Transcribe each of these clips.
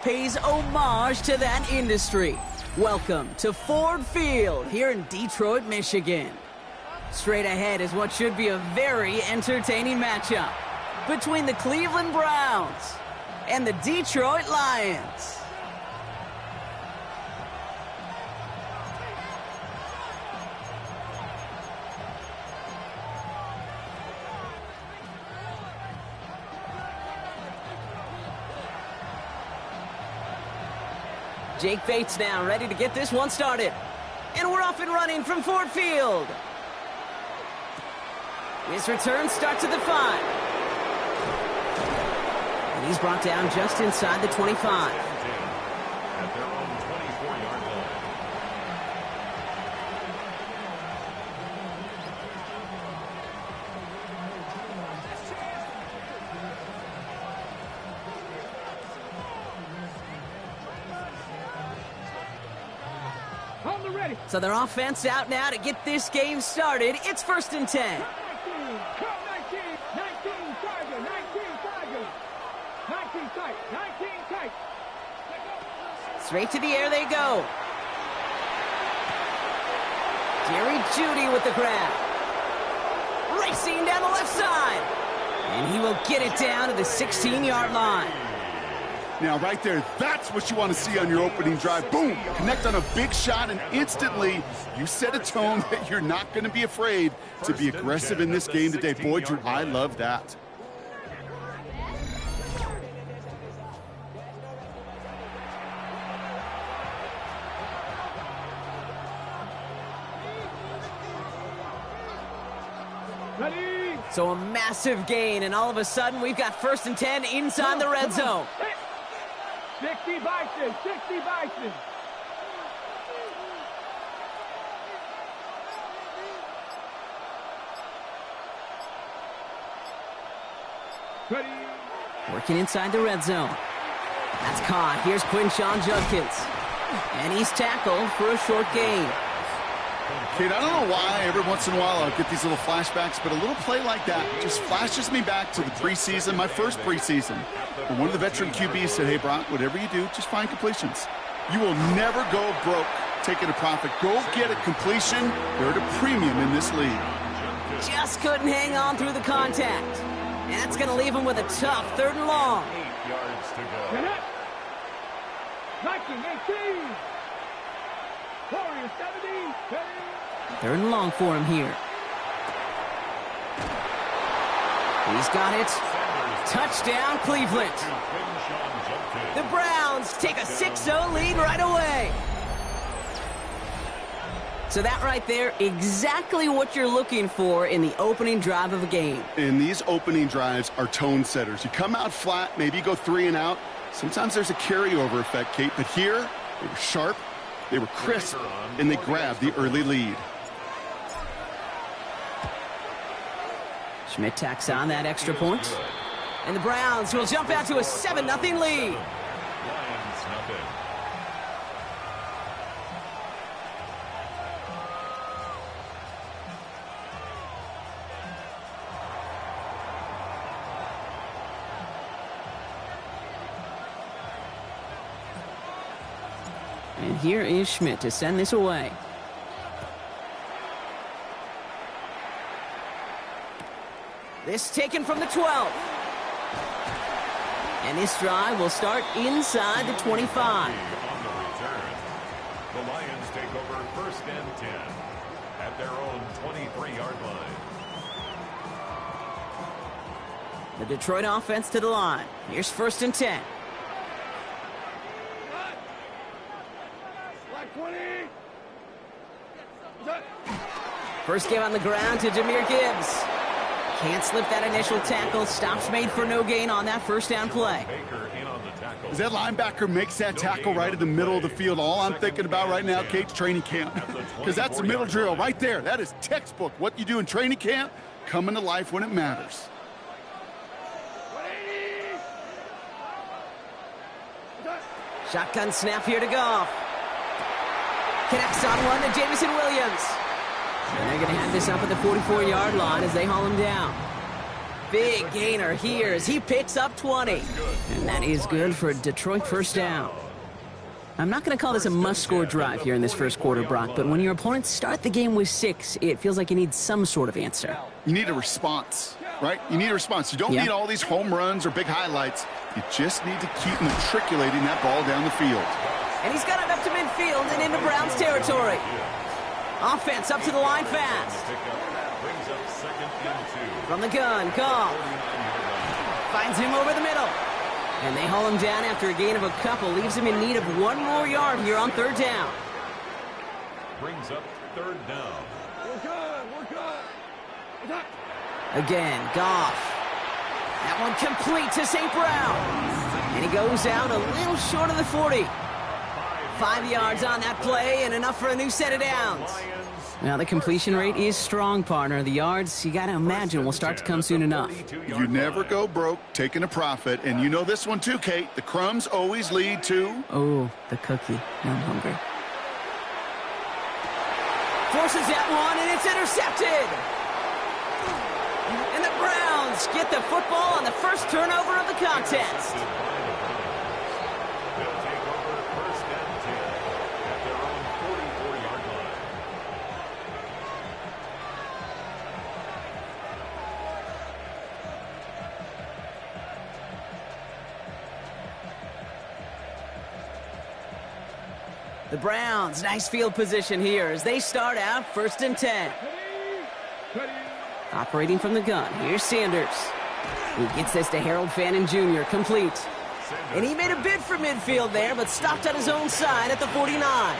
pays homage to that industry. Welcome to Ford Field here in Detroit, Michigan. Straight ahead is what should be a very entertaining matchup between the Cleveland Browns and the Detroit Lions. Jake Bates now ready to get this one started. And we're off and running from Ford Field. His return starts at the 5. And he's brought down just inside the 25. At their own 24-yard line. So their offense out now to get this game started. It's 1st and 10. 19, Tiger, 19 tight. Straight to the air they go. Jerry Jeudy with the grab. Racing down the left side. And he will get it down to the 16-yard line. Now, right there, that's what you want to see on your opening drive. Boom! Connect on a big shot, and instantly you set a tone that you're not going to be afraid to be aggressive in this game today. Boy, Drew, I love that. Ready? So a massive gain, and all of a sudden we've got 1st and 10 inside the red zone. 60 Bison. Ready? Working inside the red zone. That's caught. Here's Quinshawn Judkins. And he's tackled for a short gain. Kate, I don't know why every once in a while I'll get these little flashbacks, but a little play like that just flashes me back to the preseason, my first preseason. And one of the veteran QBs said, hey, Brock, whatever you do, just find completions. You will never go broke taking a profit. Go get a completion. They're at a premium in this league. Just couldn't hang on through the contact. And that's going to leave him with a tough 3rd and long. 8 yards to go. Get it. 19, 18. Warriors 70. 3rd and long for him here. He's got it. Touchdown, Cleveland. The Browns take a 6-0 lead right away. So that right there, exactly what you're looking for in the opening drive of a game. And these opening drives are tone setters. You come out flat, maybe you go 3 and out. Sometimes there's a carryover effect, Kate, but here they were sharp, they were crisp, and they grabbed the early lead. Schmidt tacks on that extra point. And the Browns will jump out to a 7-0 lead. Lions nothing. And here is Schmidt to send this away. This taken from the 12. And this drive will start inside the 25. On the return, the Lions take over 1st and 10 at their own 23-yard line. The Detroit offense to the line. Here's 1st and 10. Black 20. First give on the ground to Jahmyr Gibbs. Can't slip that initial tackle. Stops made for no gain on that 1st down play. Baker in on the tackle. As that linebacker makes that tackle right in the middle of the field, all I'm thinking about right now, Kate's training camp. Because that's the middle drill right there. That is textbook. What you do in training camp, coming to life when it matters. Shotgun snap here to Goff. Connects on one to Jameson Williams. And they're going to have this up at the 44-yard line as they haul him down. big gainer here as he picks up 20. And that is good for a Detroit first down. I'm not going to call this a must-score drive here in this first quarter, Brock, but when your opponents start the game with 6, it feels like you need some sort of answer. You need a response, right? You need a response. You don't need all these home runs or big highlights. You just need to keep matriculating that ball down the field. And he's got it up to midfield and into Browns territory. Offense up to the line fast. From the gun, Goff finds him over the middle. And they haul him down after a gain of a couple. Leaves him in need of 1 more yard here on 3rd down. Brings up 3rd down. We're good. Again, Goff. That one complete to St. Brown. And he goes out a little short of the 40. 5 yards on that play and enough for a new set of downs. Now, the completion rate is strong, partner. The yards, you got to imagine, will start to come soon enough. You never go broke taking a profit. And you know this one too, Kate. The crumbs always lead to... Oh, the cookie. Now I'm hungry. Forces that one, and it's intercepted. And the Browns get the football on the first turnover of the contest. They'll take over 1st and 10 at their own 44-yard line. The Browns, nice field position here as they start out 1st and 10. Operating from the gun, here's Sanders. He gets this to Harold Fannin Jr., complete. And he made a bid for midfield there, but stopped on his own side at the 49.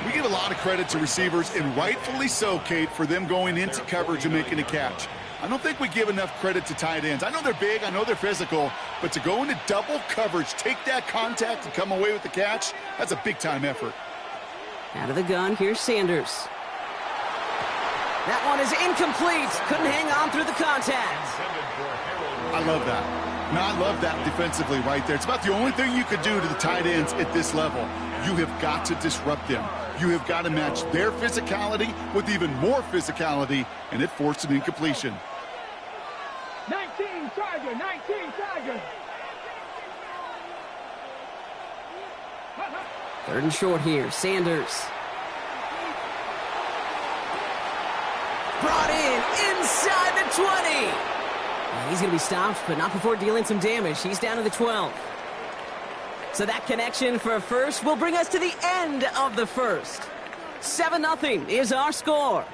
We give a lot of credit to receivers, and rightfully so, Kate, for them going into coverage and making a catch. I don't think we give enough credit to tight ends. I know they're big, I know they're physical, but to go into double coverage, take that contact, and come away with the catch, that's a big-time effort. Out of the gun, here's Sanders. That one is incomplete. Couldn't hang on through the contact. I love that. Now, I love that defensively right there. It's about the only thing you could do to the tight ends at this level. You have got to disrupt them. You have got to match their physicality with even more physicality, and it forced an incompletion. 19 Tiger. Third and short here, Sanders. Brought in inside the 20. And he's going to be stopped, but not before dealing some damage. He's down to the 12. So that connection for a first will bring us to the end of the first. 7-0 is our score.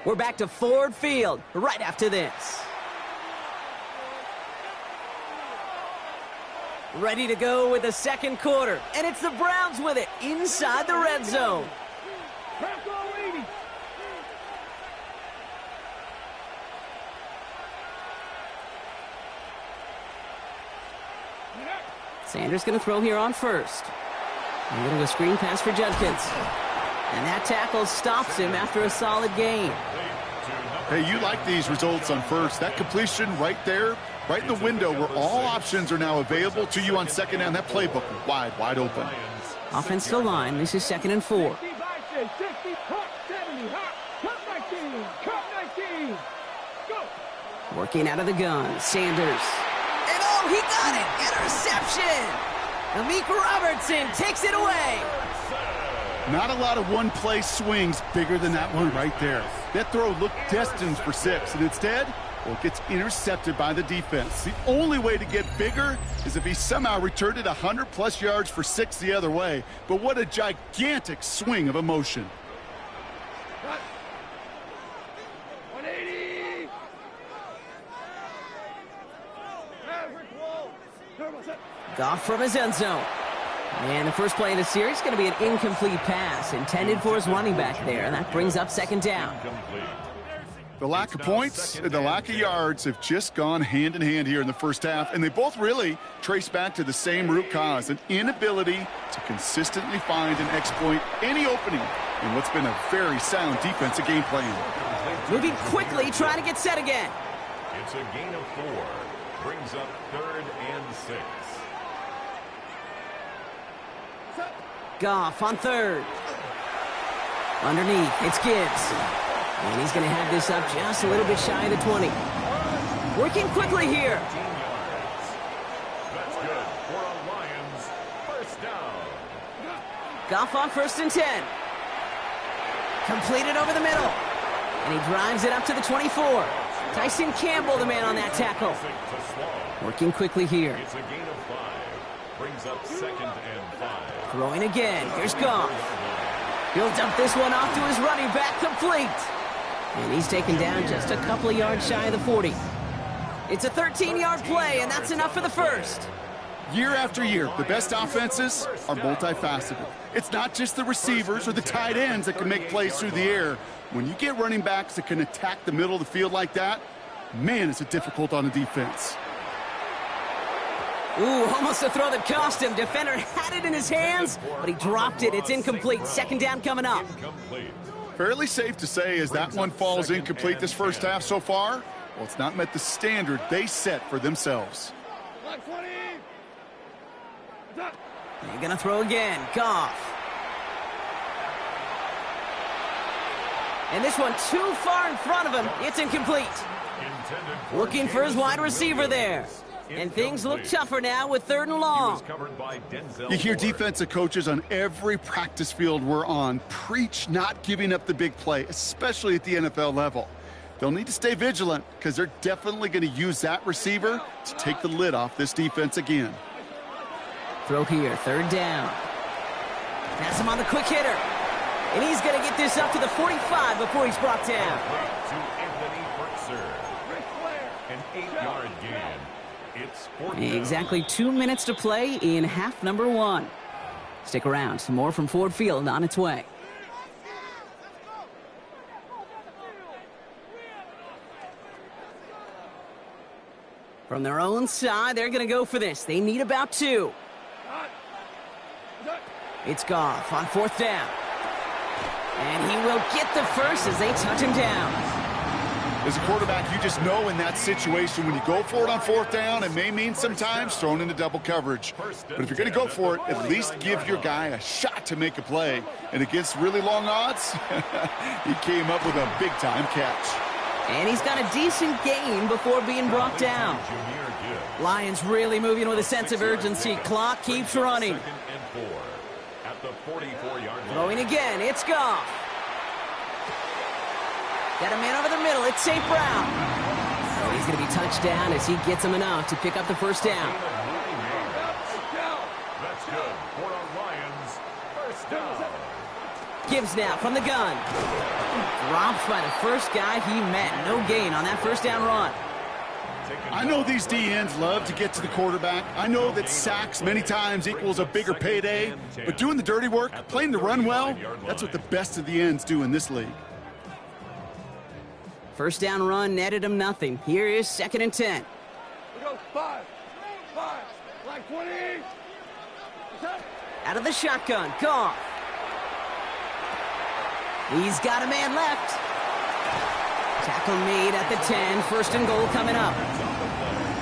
We're back to Ford Field right after this. Ready to go with the second quarter, and it's the Browns with it inside the red zone. Sanders going to throw here on first. A little a screen pass for Judkins. And that tackle stops him after a solid gain. Hey, you like these results on first. That completion right there, right in the window where all options are now available to you on second down. That playbook wide open. Offense to line. This is 2nd and 4. Working out of the gun. Sanders. And oh, he got it! Interception! Amik Robertson takes it away. Not a lot of one-play swings bigger than that one right there. That throw looked destined for 6, and instead, well, it gets intercepted by the defense. The only way to get bigger is if he somehow returned it 100-plus yards for 6 the other way. But what a gigantic swing of emotion. 180. Goff from his end zone. And the first play of the series is going to be an incomplete pass intended for his running back there. And that brings up 2nd down. The lack of points and the lack of yards have just gone hand in hand here in the first half. And they both really trace back to the same root cause, an inability to consistently find and exploit any opening in what's been a very sound defensive game plan. Moving quickly, trying to get set again. It's a gain of 4. Brings up 3rd and 6. Goff on 3rd. Underneath, it's Gibbs. And he's going to have this up just a little bit shy of the 20. Working quickly here. 15 yards. That's good for a Lions first down. Goff on 1st and 10. Completed over the middle. And he drives it up to the 24. Tyson Campbell, the man on that tackle. Working quickly here. It's a gain of 5. Brings up 2nd and 5. Throwing again. Here's Goff. He'll dump this one off to his running back, complete. And he's taken down just a couple of yards shy of the 40. It's a 13-yard play, and that's enough for the first. Year after year, the best offenses are multifaceted. It's not just the receivers or the tight ends that can make plays through the air. When you get running backs that can attack the middle of the field like that, man, is it difficult on the defense. Ooh, almost a throw that cost him. Defender had it in his hands, but he dropped it. It's incomplete. 2nd down coming up. Fairly safe to say as that one falls incomplete this first half so far, well, it's not met the standard they set for themselves. They're going to throw again. Goff. And this one too far in front of him. It's incomplete. Looking for his wide receiver there. And things look tougher now with 3rd and long. You hear defensive coaches on every practice field we're on preach not giving up the big play, especially at the NFL level. They'll need to stay vigilant because they're definitely going to use that receiver to take the lid off this defense again. Throw here, 3rd down. Pass him on the quick hitter. And he's going to get this up to the 45 before he's brought down. To Anthony Burkser. An 8-yard gain. It's 4th down. Exactly 2 minutes to play in half number 1. Stick around. Some more from Ford Field on its way. From their own side, they're going to go for this. They need about 2. It's Goff on 4th down. And he will get the first as they touch him down. As a quarterback, you just know in that situation when you go for it on 4th down, it may mean sometimes thrown into double coverage. But if you're going to go for it, at least give your guy a shot to make a play. And against really long odds, he came up with a big-time catch. And he's got a decent gain before being brought down. Lions really moving with a sense of urgency. Clock keeps running. 2nd and 4 at the 44-yard line. Throwing again, it's Goff. Got a man over the middle, it's St. Brown. Oh, he's going to be touched down as he gets him enough to pick up the first down. That's good for a Lions first down. Gibbs now from the gun. Dropped by the first guy he met. No gain on that first down run. I know these D-ends love to get to the quarterback. I know that sacks many times equals a bigger payday. But doing the dirty work, playing the run well, that's what the best of the ends do in this league. First down run netted him nothing. Here is 2nd and 10. We go 5, like 20. Out of the shotgun, Goff. He's got a man left. Tackle made at the 10. 1st and goal coming up.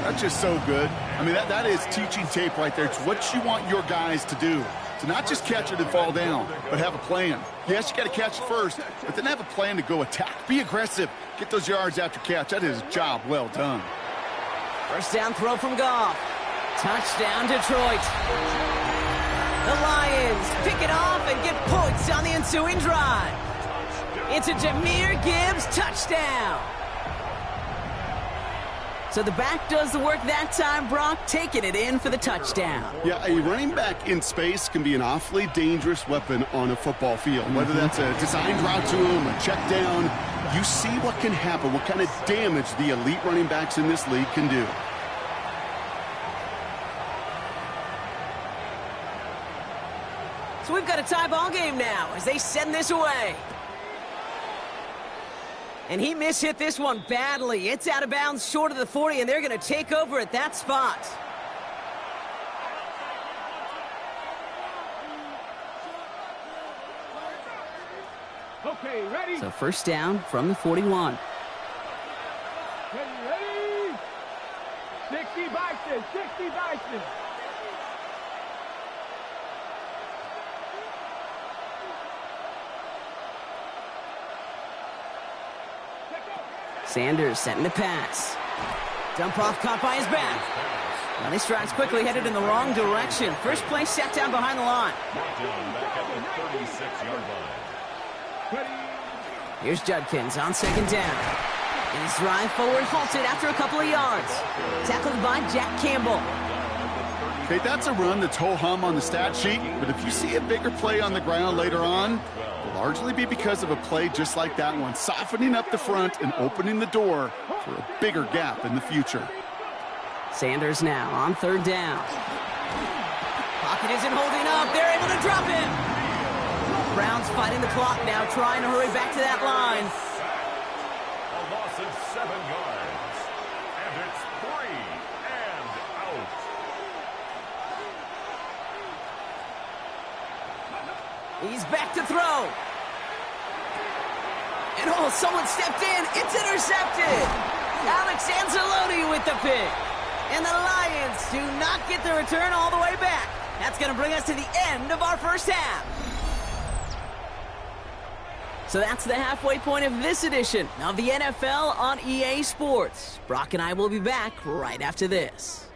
That's just so good. I mean, that is teaching tape right there. It's what you want your guys to do. To not just catch it and fall down, but have a plan. Yes, you got to catch it first, but then have a plan to go attack. Be aggressive. Get those yards after catch. That is a job well done. First down throw from Goff. Touchdown, Detroit. The Lions pick it off and get points on the ensuing drive. It's a Jahmyr Gibbs touchdown. So the back does the work that time, Brock, taking it in for the touchdown. Yeah, a running back in space can be an awfully dangerous weapon on a football field. Whether that's a designed route to him, a check down, you see what can happen, what kind of damage the elite running backs in this league can do. So we've got a tie ball game now as they send this away. And he mishit this one badly. It's out of bounds short of the 40, and they're going to take over at that spot. Okay, ready? So first down from the 41. Ready? 60 Bison, 60 Bison. Sanders setting the pass. Dump off caught by his back. Now this drive's quickly headed in the wrong direction. First play set down behind the line. Back at the 36-yard line. Here's Judkins on second down. His drive forward halted after a couple of yards. Tackled by Jack Campbell. Okay, that's a run that's ho-hum on the stat sheet, but if you see a bigger play on the ground later on, it'll largely be because of a play just like that one, softening up the front and opening the door for a bigger gap in the future. Sanders now on third down. Pocket isn't holding up. They're able to drop him. Browns fighting the clock now, trying to hurry back to that line. A loss of 7 yards. And it's 3 and out. He's back to throw. And oh, someone stepped in. It's intercepted. Alex Anzalone with the pick. And the Lions do not get the return all the way back. That's going to bring us to the end of our first half. So that's the halfway point of this edition of the NFL on EA Sports. Brock and I will be back right after this.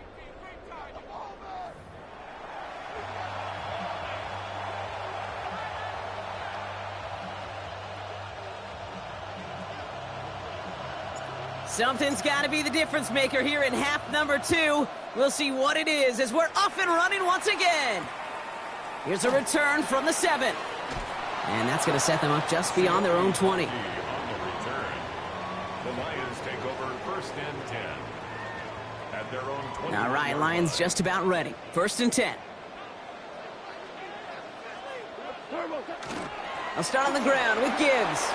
Something's got to be the difference maker here in half number 2. We'll see what it is as we're off and running once again. Here's a return from the 7. And that's going to set them up just beyond their own 20. On the return, the Lions take over first and 10 at their own 20. All right, Lions just about ready. First and 10. I'll start on the ground with Gibbs.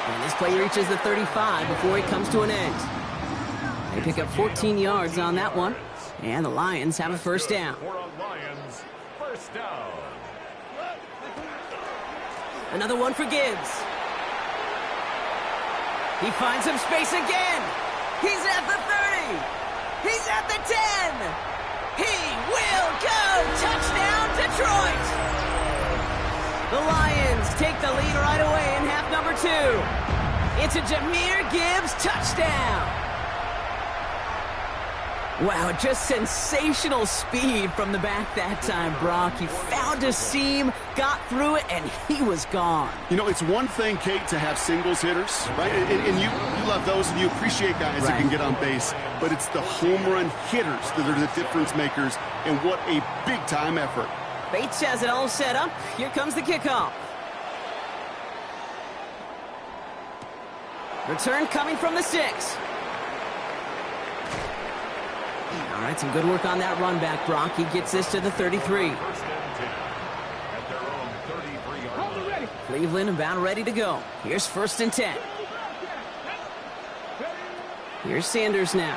And this play reaches the 35 before he comes to an end. They pick up 14 yards on that one. And the Lions have a first down. For a Lions first down. Another one for Gibbs. He finds some space again. He's at the 30. He's at the 10. He will go. Touchdown, Detroit. The Lions take the lead right away in half number 2. It's a Jahmyr Gibbs touchdown. Wow, just sensational speed from the back that time, Brock. He found a seam, got through it, and he was gone. You know, it's one thing, Kate, to have singles hitters, right? And you love those, and you appreciate guys that can get on base. But it's the home run hitters that are the difference makers, and what a big-time effort. Bates has it all set up. Here comes the kickoff. Return coming from the 6. All right, some good work on that run back, Brock. He gets this to the 33. First and 10 at their own 33-yard line. Cleveland about ready to go. Here's first and 10. Here's Sanders now.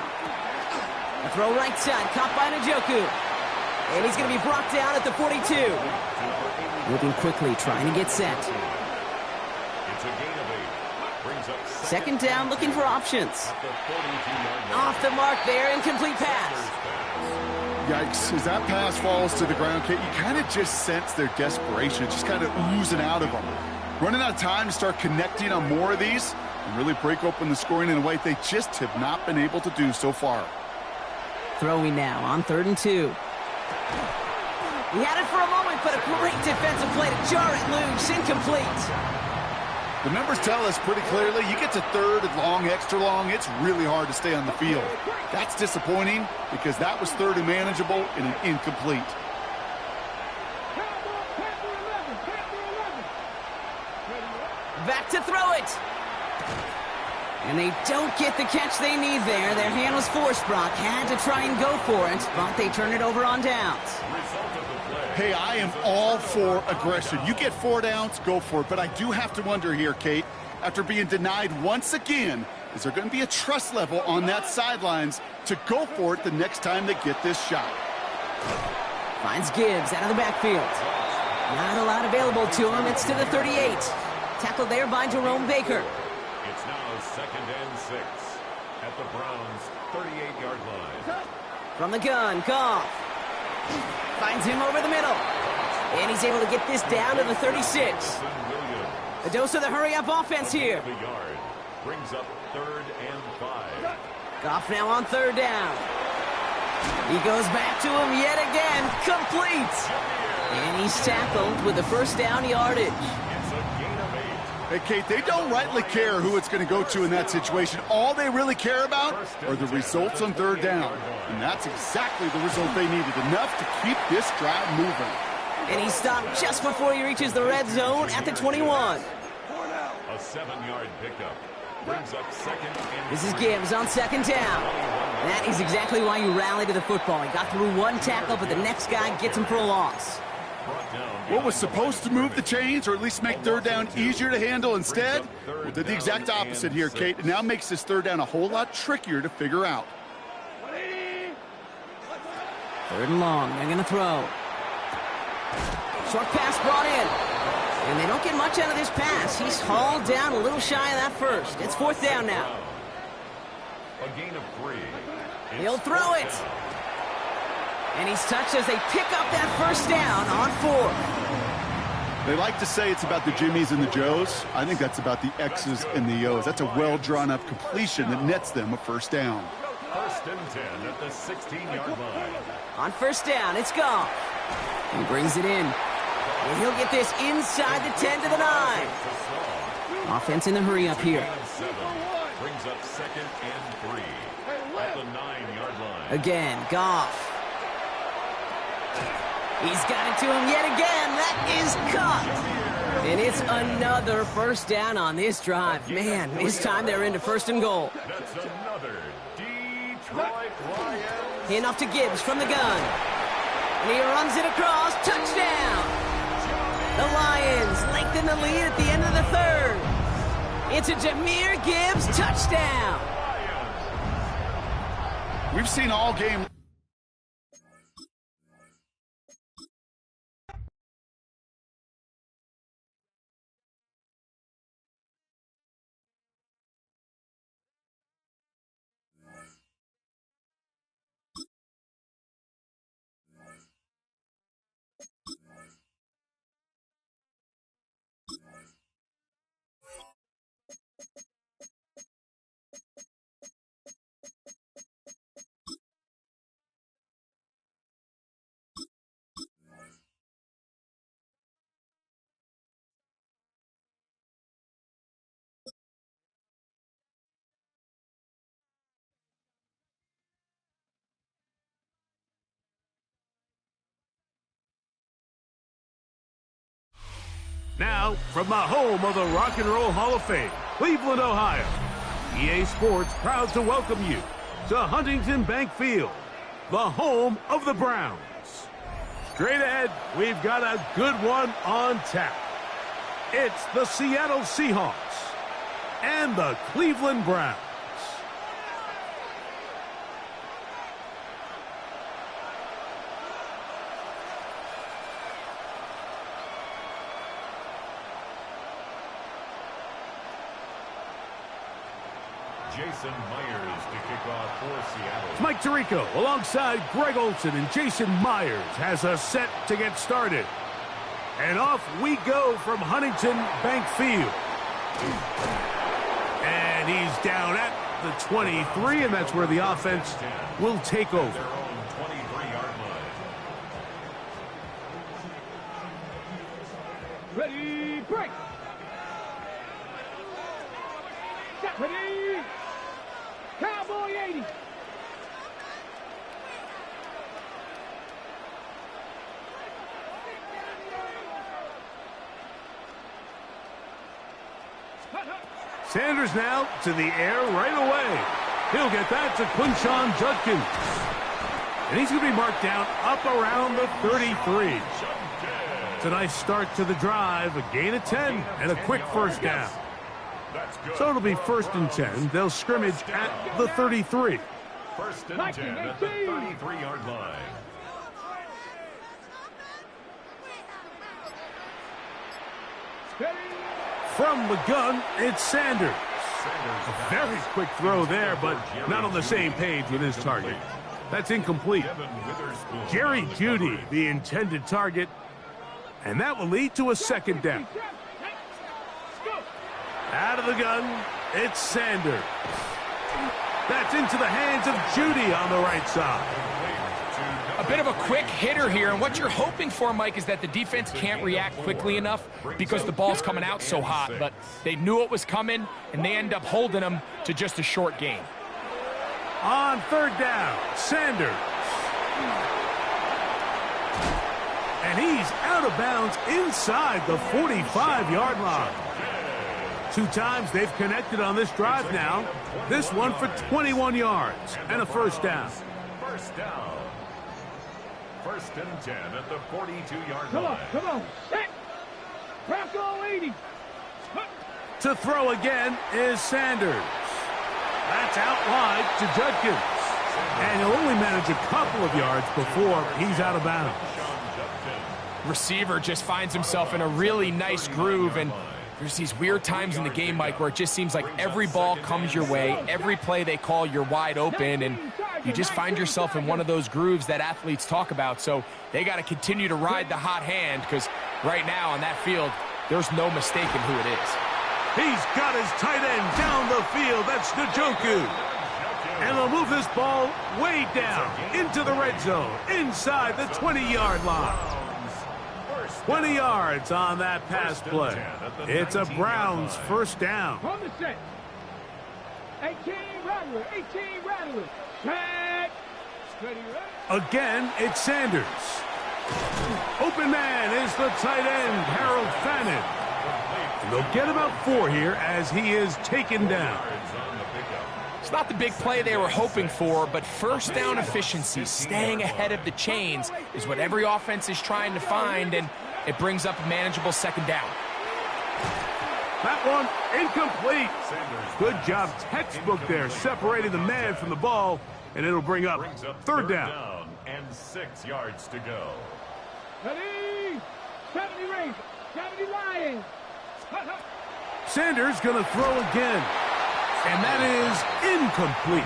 A throw right side, caught by Njoku. And he's going to be brought down at the 42. Moving quickly, trying to get set. It's a gain of 8. Brings up Second down, looking for options. at the 42-yard line. Off the mark there, incomplete pass. Yikes, as that pass falls to the ground, Kate, you kind of just sense their desperation. It's just kind of oozing out of them. Running out of time to start connecting on more of these and really break open the scoring in a way they just have not been able to do so far. Throwing now on 3rd and 2. He had it for a moment, but a great defensive play to jar it loose. Incomplete. The numbers tell us pretty clearly, you get to 3rd and long, extra long, it's really hard to stay on the field. That's disappointing because that was 3rd and manageable and an incomplete. Back to throw it. And they don't get the catch they need there. Their hand was forced, Brock. Had to try and go for it, but they turn it over on downs. Hey, I am all for aggression. You get 4 downs, go for it. But I do have to wonder here, Kate, after being denied once again, is there going to be a trust level on that sidelines to go for it the next time they get this shot? Finds Gibbs out of the backfield. Not a lot available to him. It's to the 38. Tackled there by Jerome Baker. It's now 2nd and 6 at the Browns' 38-yard line. From the gun, Goff. Finds him over the middle. And he's able to get this down to the 36. A dose of the hurry-up offense here. Brings up 3rd and 5. Goff now on 3rd down. He goes back to him yet again. Complete. And he's tackled with the 1st down yardage. It's a gain of 8. Hey, Kate, they don't rightly care who it's going to go to in that situation. All they really care about are the results on 3rd down. And that's exactly the result they needed. Enough to keep this drive moving. And he stopped just before he reaches the red zone at the 21. A 7-yard pickup. Brings up 2nd and This is Gibbs on 2nd down. That is exactly why you rally to the football. He got through one tackle, but the next guy gets him for a loss. What was supposed to move the chains, or at least make 3rd down easier to handle instead? Well, did the exact opposite here, Kate. It now makes this 3rd down a whole lot trickier to figure out. 3rd and long. They're going to throw. Short pass brought in. And they don't get much out of this pass. He's hauled down a little shy of that 1st. It's 4th down now. a gain of 3. He'll throw it. And he's touched as they pick up that 1st down on 4th. They like to say it's about the Jimmies and the Joes. I think that's about the X's and the O's. That's a well-drawn-up completion that nets them a 1st down. 1st and 10 at the 16-yard line. On 1st down, it's Goff. He brings it in. And he'll get this inside the 10 to the 9. Offense in the hurry up here. Brings up 2nd and 3 at the 9-yard line. Again, Goff. He's got it to him yet again. That is caught. And it's another 1st down on this drive. Man, this time they're into 1st and goal. That's another Detroit Lions. Handoff to Gibbs from the gun. And he runs it across. Touchdown. The Lions lengthen the lead at the end of the 3rd. It's a Jahmyr Gibbs touchdown. We've seen all game. Now, from the home of the Rock and Roll Hall of Fame, Cleveland, Ohio, EA Sports proud to welcome you to Huntington Bank Field, the home of the Browns. Straight ahead, we've got a good one on tap. It's the Seattle Seahawks and the Cleveland Browns. Jason Myers to kick off for Seattle. Mike Tirico alongside Greg Olson, and Jason Myers has us set to get started. And off we go from Huntington Bank Field. And he's down at the 23, and that's where the offense will take over. Their own 23-yard line. Ready, break. Ready, Cowboy 80. Sanders now to the air right away. He'll get that to Quinshon Judkins. And he's going to be marked down up around the 33. It's a nice start to the drive, a gain of 10, and a quick 1st down. So it'll be 1st and 10. They'll scrimmage at the 33. 1st and 10 at the 33-yard line. From the gun, it's Sanders. A very quick throw there, but not on the same page with his target. That's incomplete. Jerry Jeudy, the intended target, and that will lead to a 2nd down. Out of the gun, It's Sanders. That's into the hands of Judy on the right side. A bit of a quick hitter here, and what you're hoping for, Mike, is that the defense can't react quickly enough because the ball's coming out so hot. But they knew it was coming, and they end up holding them to just a short gain. On third down, Sanders. And he's out of bounds inside the 45-yard line. 2 times they've connected on this drive now. This one for 21 yards and a first down. First down. First and 10 at the 42-yard line. Come on. Set. Bronco 80. To throw again is Sanders. That's out wide to Judkins. And he'll only manage a couple of yards before he's out of bounds. Receiver just finds himself in a really nice groove, and there's these weird times in the game, Mike, where it just seems like every ball comes your way, every play they call, you're wide open, and you just find yourself in one of those grooves that athletes talk about. So they got to continue to ride the hot hand, because right now on that field, there's no mistaking who it is. He's got his tight end down the field. That's Njoku. And they'll move this ball way down into the red zone, inside the 20-yard line. 20 yards on that pass play. It's a Browns first down. From the set. 18 Rattler. Set. Steady, right? Again, it's Sanders. Open man is the tight end, Harold Fannin. And they'll get about 4 here as he is taken down. It's not the big play they were hoping for, but first down efficiency, staying ahead of the chains, is what every offense is trying to find, and it brings up a manageable second down. That one incomplete. Good job, textbook there, separating the man from the ball, and it'll bring up third down. And 6 yards to go. Ready. 70 Rangers. 70 Lions. Sanders going to throw again. And that is incomplete.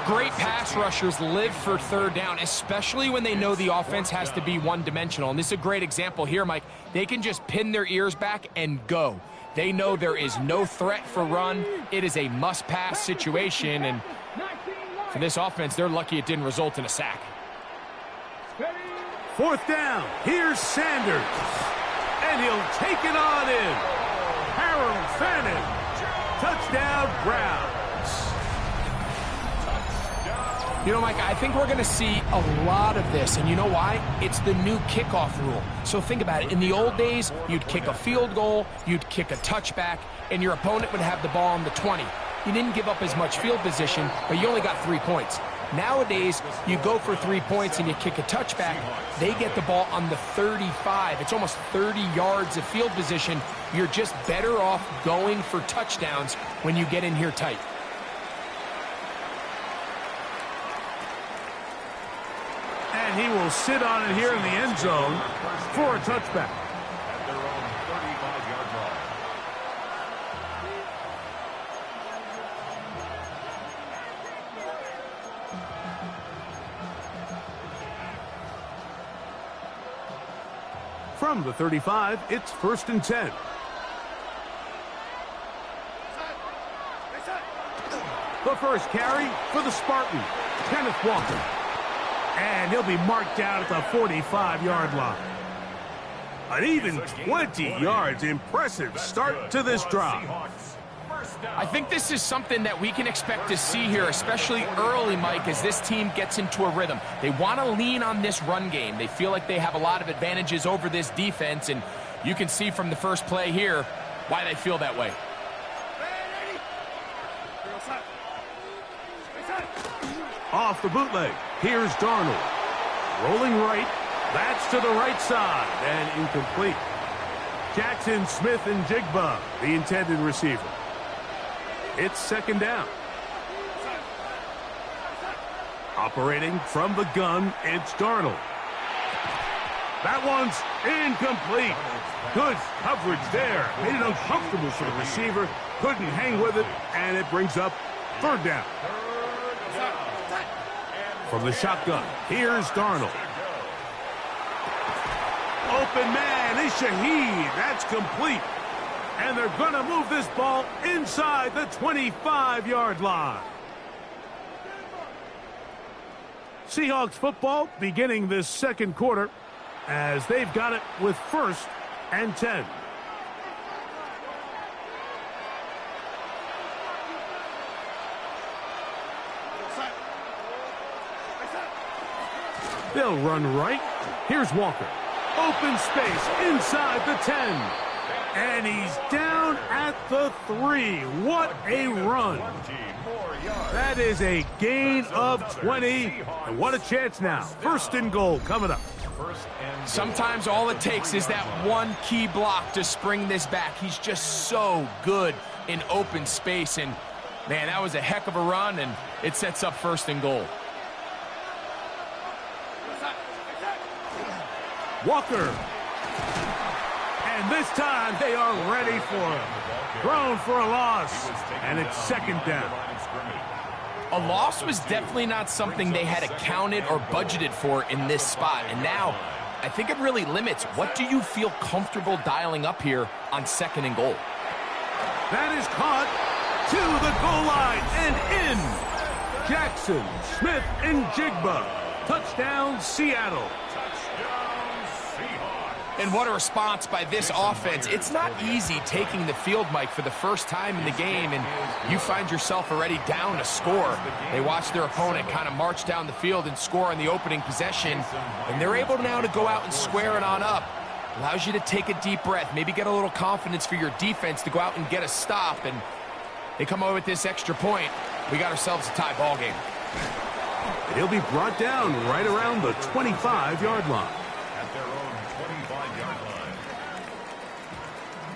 Great pass rushers live for third down, especially when they know the offense has to be one-dimensional. And this is a great example here, Mike. They can just pin their ears back and go. They know there is no threat for run. It is a must-pass situation. And for this offense, they're lucky it didn't result in a sack. Fourth down. Here's Sanders. And he'll take it on in. Harold Fannin. Touchdown, Browns. You know, Mike, I think we're going to see a lot of this, and you know why? It's the new kickoff rule. So think about it. In the old days, you'd kick a field goal, you'd kick a touchback, and your opponent would have the ball on the 20. You didn't give up as much field position, but you only got 3 points. Nowadays, you go for 3 points and you kick a touchback, they get the ball on the 35. It's almost 30 yards of field position. You're just better off going for touchdowns when you get in here tight. And he will sit on it here in the end zone for a touchback. At their own 35-yard line. From the 35, it's first and 10. The first carry for the Spartan, Kenneth Walker. And he'll be marked down at the 45-yard line. An even 20 yards. Impressive start to this drive. I think this is something that we can expect to see here, especially early, Mike, as this team gets into a rhythm. They want to lean on this run game. They feel like they have a lot of advantages over this defense, and you can see from the first play here why they feel that way. Off the bootleg, here's Darnold. Rolling right, that's to the right side, and incomplete. Jackson, Smith, and Jigba, the intended receiver. It's second down. Operating from the gun, it's Darnold. That one's incomplete. Good coverage there. Made it uncomfortable for the receiver. Couldn't hang with it, and it brings up third down. From the shotgun, here's Darnold. Open man is Shaheed. That's complete. And they're going to move this ball inside the 25-yard line. Seahawks football beginning this second quarter as they've got it with 1st and 10. They'll run right. Here's Walker. Open space inside the 10. And he's down at the 3. What a run. That is a gain of 20. And what a chance now. 1st and goal coming up. Sometimes all it takes is that one key block to spring this back. He's just so good in open space. And, man, that was a heck of a run, and it sets up 1st and goal. Walker. And this time they are ready for him. Thrown for a loss. And it's 2nd down. A loss was definitely not something they had accounted or budgeted for in this spot. And now, I think it really limits what do you feel comfortable dialing up here on 2nd and goal. That is caught to the goal line and in. Jackson, Smith, and Jigba. Touchdown, Seattle. And what a response by this offense. It's not easy taking the field, Mike, for the first time in the game, and you find yourself already down a score. They watch their opponent kind of march down the field and score on the opening possession, and they're able now to go out and square it on up. Allows you to take a deep breath, maybe get a little confidence for your defense to go out and get a stop, and they come away with this extra point. We got ourselves a tie ball game. He'll be brought down right around the 25-yard line.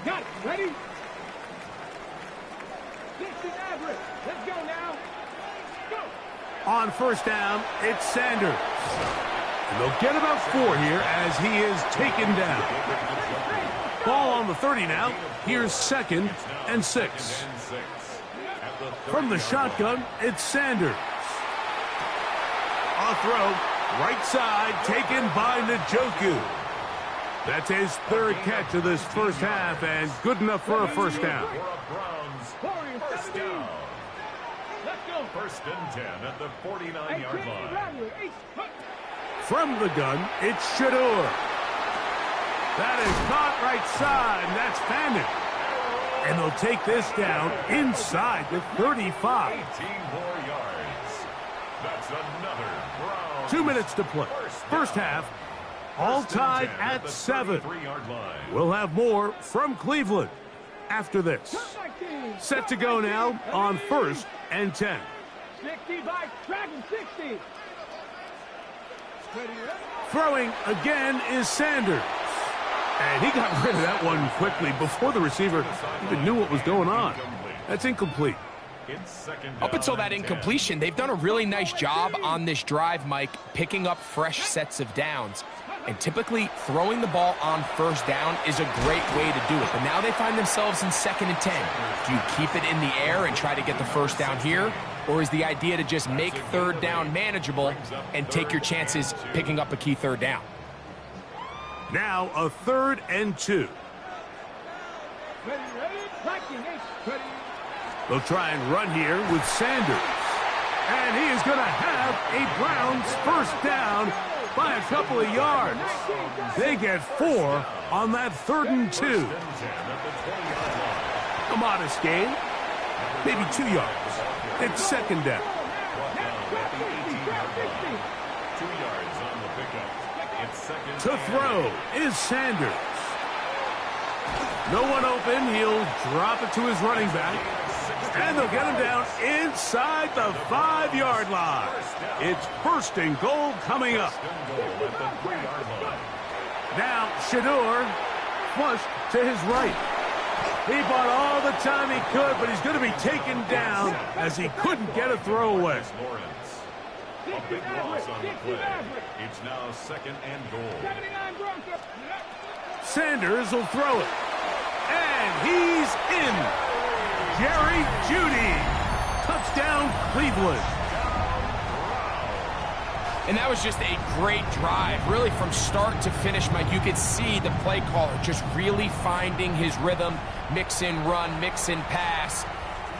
Got it. Ready? 60 average. Let's go now. Go. On 1st down, it's Sanders. And they'll get about 4 here as he is taken down. Ball on the 30 now. Here's 2nd and 6. From the shotgun, it's Sanders. On throw, right side, taken by Njoku. That's his 3rd catch of this first half, and good enough for a 1st down. First down. 1st and 10 at the 49-yard line. From the gun, it's Shador. That is caught right side, and that's Fannin. And they'll take this down inside the 35. 18 more yards. That's another Browns. 2 minutes to play. First half. All tied at 7. We'll have more from Cleveland after this. Set to go now on 1st and 10. 60 by Dragon 60. Throwing again is Sanders. And he got rid of that one quickly before the receiver even knew what was going on. That's incomplete. Up until that incompletion, they've done a really nice job on this drive, Mike, picking up fresh sets of downs. And typically, throwing the ball on 1st down is a great way to do it. But now they find themselves in 2nd and 10. Do you keep it in the air and try to get the 1st down here? Or is the idea to just make 3rd down manageable and take your chances picking up a key 3rd down? Now a 3rd and 2. They'll try and run here with Sanders. And he is going to have a Browns 1st down by a couple of yards. They get 4 on that 3rd and 2. A modest gain, maybe 2 yards. It's 2nd down. 2 yards on the pickup. It's 2nd. To throw is Sanders. No one open. He'll drop it to his running back. And they'll get him down inside the 5-yard line. It's 1st and goal coming up. Now Shador flushed to his right. He bought all the time he could, but he's going to be taken down as he couldn't get a throwaway. A big loss on the play. It's now 2nd and goal. Sanders will throw it. And he's in. Jerry Jeudy. Touchdown, Cleveland. And that was just a great drive, really from start to finish, Mike. You could see the play caller just really finding his rhythm, mix in run, mix in pass.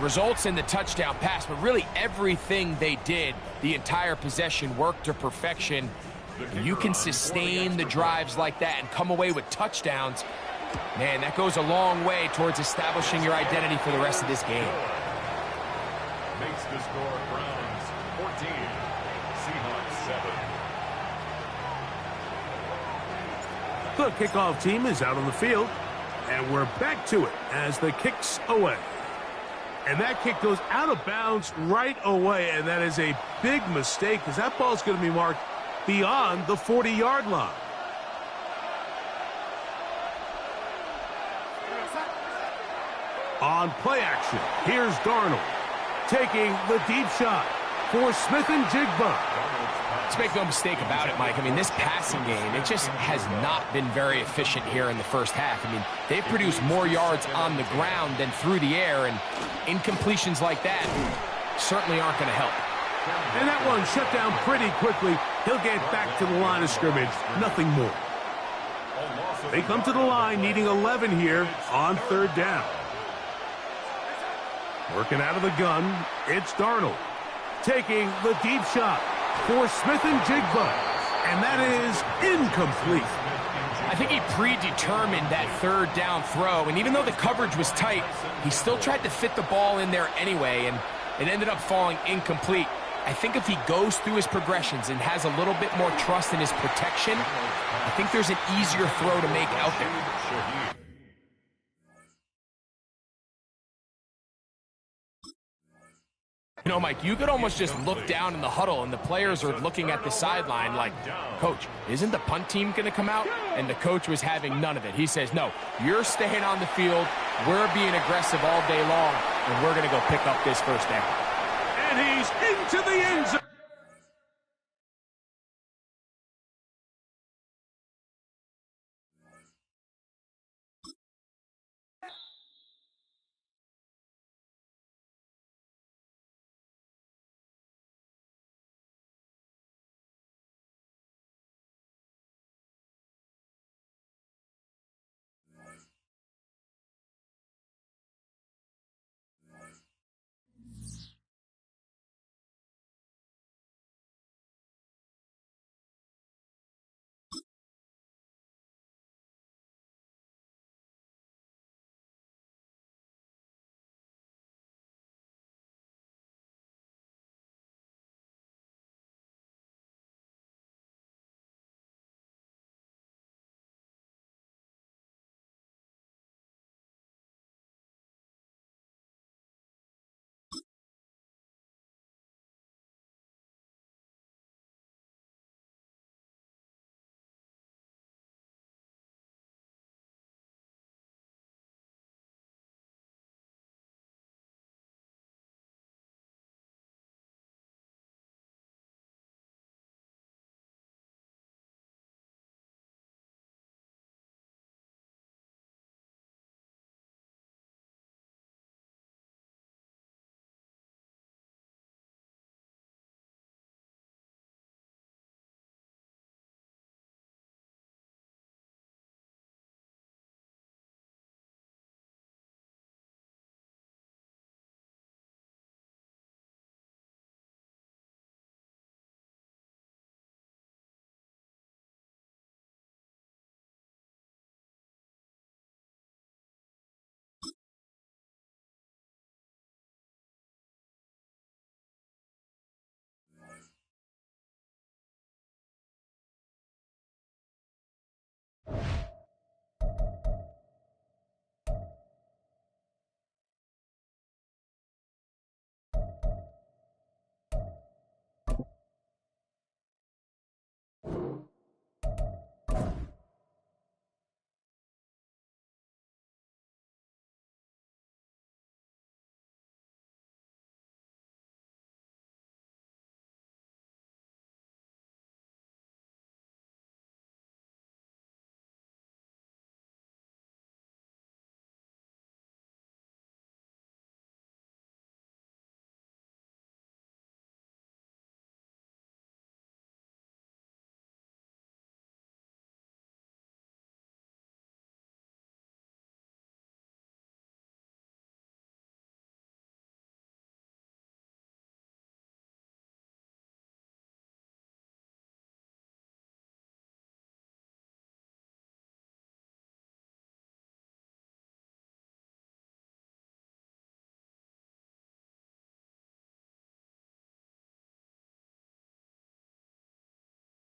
Results in the touchdown pass, but really everything they did, the entire possession worked to perfection. And you can sustain the drives like that and come away with touchdowns. Man, that goes a long way towards establishing your identity for the rest of this game. Makes the score Browns 14, Seahawks 7. The kickoff team is out on the field, and we're back to it as the kick's away. And that kick goes out of bounds right away, and that is a big mistake because that ball's going to be marked beyond the 40-yard line. On play action, here's Darnold taking the deep shot for Smith and Jigba. Let's make no mistake about it, Mike. I mean, this passing game, it just has not been very efficient here in the first half. I mean, they've produced more yards on the ground than through the air, and incompletions like that certainly aren't going to help. And that one shut down pretty quickly. He'll get back to the line of scrimmage, nothing more. They come to the line needing 11 here on third down. Working out of the gun, it's Darnold taking the deep shot for Smith and Jigba, and that is incomplete. I think he predetermined that third down throw, and even though the coverage was tight, he still tried to fit the ball in there anyway, and it ended up falling incomplete. I think if he goes through his progressions and has a little bit more trust in his protection, I think there's an easier throw to make out there. You know, Mike, you could almost just look down in the huddle, and the players are looking at the sideline like, Coach, isn't the punt team going to come out? And the coach was having none of it. He says, no, you're staying on the field. We're being aggressive all day long, and we're going to go pick up this first down. And he's into the end zone.